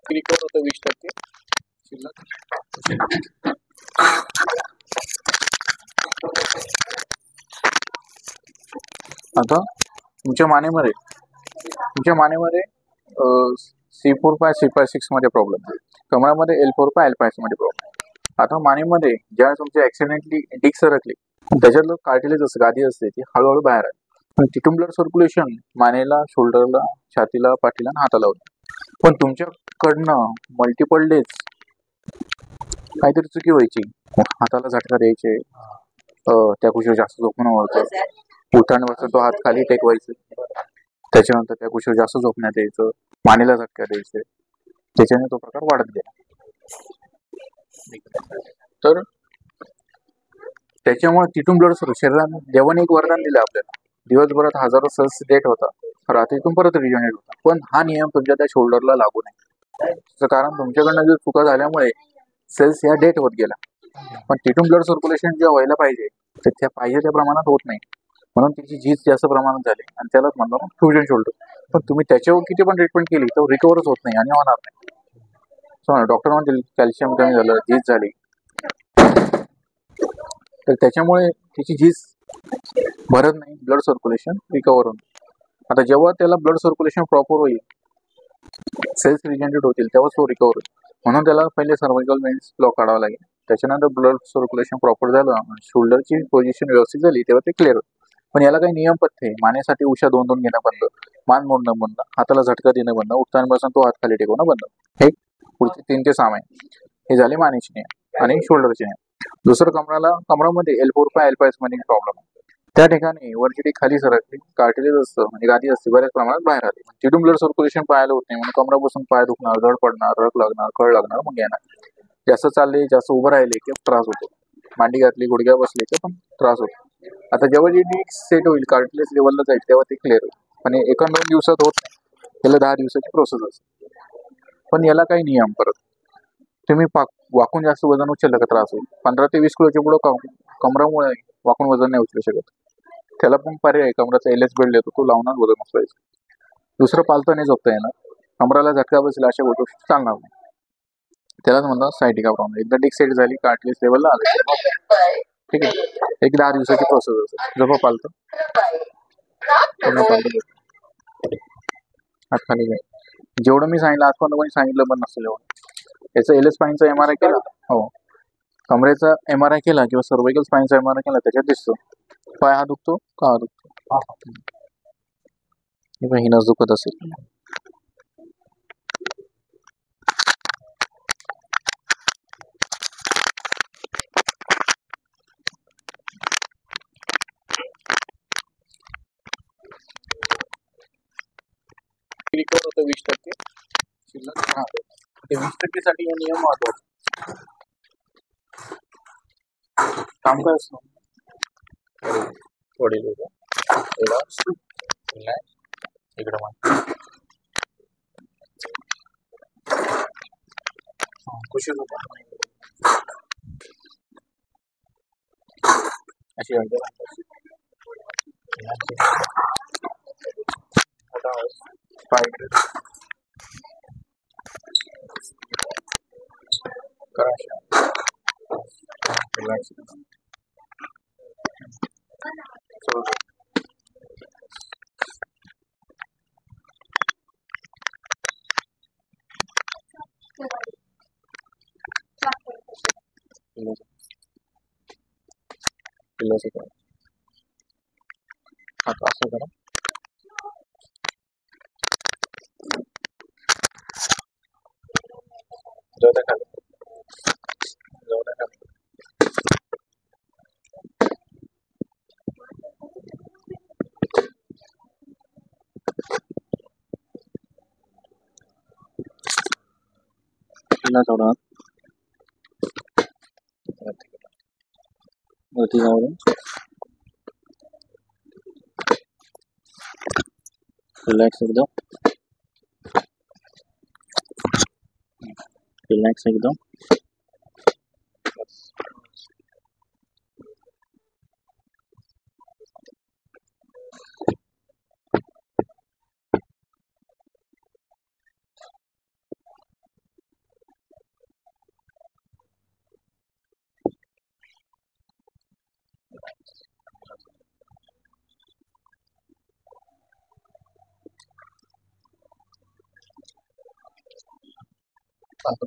Recover होतं 20% शिल्लक. आता तुमच्या मानेमध्ये C4-5 मध्ये प्रॉब्लेम, कमरामध्ये L4-L5 मध्ये प्रॉब्लेम. आता मानेमध्ये ज्या तुमच्या ऍक्सिडेंटली डिस्क सरकली त्याच्यातलं कार्टिलेज असते, गादी असते, ती हळूहळू बाहेर आली. तिथून ब्लड सर्क्युलेशन मानेला, शोल्डरला, छातीला, पाठीला आणि हाताला होतं. पण तुमच्याकडनं मल्टिपल डेज काहीतरी चुकी व्हायची, हाताला झटका द्यायचे, त्या कुशीवर जास्त झोपणं होतं, उठाण्यापासून तो हात खाली टेकवायचे, त्याच्यानंतर त्या कुशीवर जास्त झोपण्यात यायचं, मानेला झटका द्यायचे, त्याच्याने तो प्रकार वाढत गेला. तर त्याच्यामुळे तिथून ब्लड शरीराने देवाने एक वरदान दिलं आपल्याला, दिवसभरात हजारो सेल्स डेट होता, रात्रीतून परत रिजनरेट होता. पण हा नियम तुमच्या त्या शोल्डरला लागू नाही. त्याचं कारण तुमच्याकडनं जर चुका झाल्यामुळे सेल्स ह्या डेट होत गेला, पण तिथून ब्लड सर्क्युलेशन जे व्हायला पाहिजे तर त्या पाहिजे त्या प्रमाणात होत नाही, म्हणून त्याची झीज जास्त प्रमाणात झाली आणि त्यालाच म्हणतो फ्युजन शोल्डर. पण तुम्ही त्याच्यावर किती पण ट्रीटमेंट केली तर रिकवरच होत नाही आणि होणार नाही. डॉक्टर म्हणतील कॅल्शियम कमी झालं, झीज झाली, तर त्याच्यामुळे त्याची झीज भरत नाही, ब्लड सर्क्युलेशन रिकवर होईल. आता जेव्हा त्याला ब्लड सर्क्युलेशन प्रॉपर होईल, सेल्स रिजनरेट होतील, तेव्हाच तो रिकवर होईल. म्हणून त्याला पहिले सर्व्हायकल वेन्स ब्लॉक काढावा लागेल, त्याच्यानंतर ब्लड सर्क्युलेशन प्रॉपर झालं, शोल्डरची पोझिशन व्यवस्थित झाली, तेव्हा ते क्लिअर होईल. पण याला काही नियम पथ्य आहे. मानेसाठी उशा 2-2 घेणं बंद, मान मोडणं बंद, हाताला झटका देणं बंद, उठताना तो हात खाली टेकवणं बंद. हे पुढचे 3 ते 6 महिने हे झाले मानेचे नियम आणि शोल्डरचे नियम. दुसरं कमरामध्ये L4-L5 मध्ये प्रॉब्लेम, त्या ठिकाणी वरची खाली सरकली, कार्टिलेज असतं म्हणजे गादी असते, बऱ्याच प्रमाणात बाहेर आली, तिथून ब्लड सर्क्युलेशन पायाला होत नाही, म्हणून कमरापासून पाय दुखणार, जड पडणार, रग लागणार, कळ लागणार, मग येणार. जास्त चालले, जास्त उभं राहिले की त्रास होतो, मांडी घातली, गुडघ्या बसले की पण त्रास होतो. आता जेव्हा जी डिस्क सेट होईल, कार्टिलेज लेवलला जाईल, तेव्हा ते क्लिअर होईल. पण 1-2 दिवसात होत नाही, त्याला 10 दिवसाची प्रोसेस असते. पण याला काही नियम, परत तुम्ही वाकून जास्त वजन उचललं का त्रास होईल. 15 ते 20 किलोच्या पुढं कमरामुळे वाकून वजन नाही उचलू शकत, त्याला पण पर्याय, कमराचा LS बेल्ट येतो, तो लावणार वजन उचलायचं. दुसरं पालतं नाही झोपता येणार, कमराला झटका बसला, अशा गोष्टी चालणार नाही, त्यालाच म्हणतात सायटिका प्रॉब्लेम. एकदा डिस्क सेट झाली, कार्टिलेज लेवलला आले, ठीक आहे, एक 10 दिवसाची प्रोसेस असते. झोपा पालतं, हात खाली नाही, जेवढं मी सांगितलं आजपर्यंत कोणी सांगितलं पण नसेल एवढं. याचा LS स्पाईनचा MRI केला, हो, कमरेचा MRI केला किंवा सर्व्हायकल स्पाईनचा MRI केला, त्याच्यात दिसतो पाय हा दुखतो का हा दुखतो, हिनच दुखत असेल. रिकवर होतं 20% शिल्लक. हा, ते 20% साठी हे नियम महत्वाचे. काम काय असतं, थोडी लोक इकडं खुशी अशी आता असं करा, जाऊ खाली, थोडा वरती जाऊन रिलॅक्स एकदम, रिलॅक्स एकदम. सांगतो.